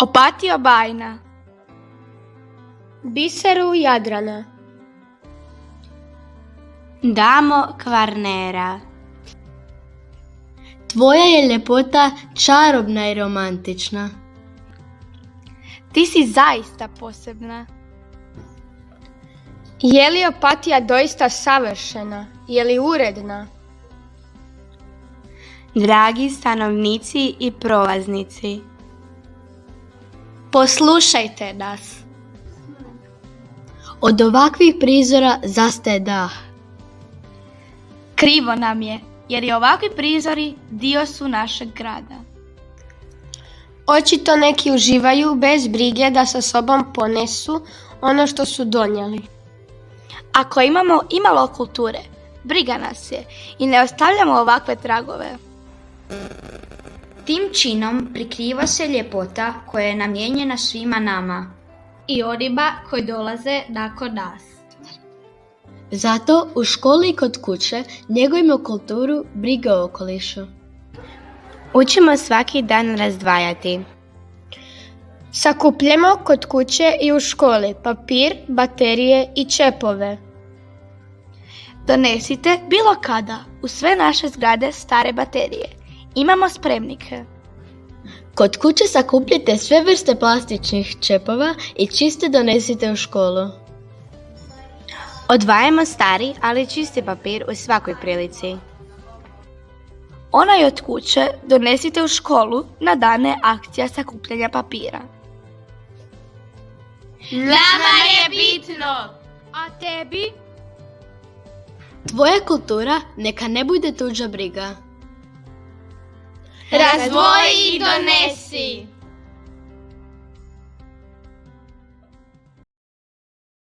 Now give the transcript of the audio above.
Opatija bajna. Biseru Jadrana. Damo Kvarnera. Tvoja je ljepota čarobna i romantična. Ti si zaista posebna. Je li Opatija doista savršena? Je li uredna? Dragi stanovnici i prolaznici, Poslušajte nas. Od ovakvih prizora zastaje dah. Krivo nam je, jer i ovakvi prizori dio su našeg grada. Očito neki uživaju bez brige da sa sobom ponesu ono što su donijeli. Ako imamo imalo kulture, briga nas je i ne ostavljamo ovakve tragove. tim činom prikriva se ljepota koja je namijenjena svima nama I onima koji dolaze nakon nas. Zato u školi i kod kuće njegujemo kulturu brige o okolišu. učimo svaki dan razdvajati. Sakupljamo kod kuće i u školi papir, baterije i čepove. Donesite bilo kada u sve naše zgrade stare baterije. Imamo spremnike. Kod kuće sakupljite sve vrste plastičnih čepova i čiste donesite u školu. Odvajamo stari, ali čisti papir u svakoj prilici. Onaj od kuće donesite u školu na dane akcija sakupljanja papira. Nama je bitno! A tebi? Tvoja kultura neka ne bude tuđa briga. Razvoji i donesi!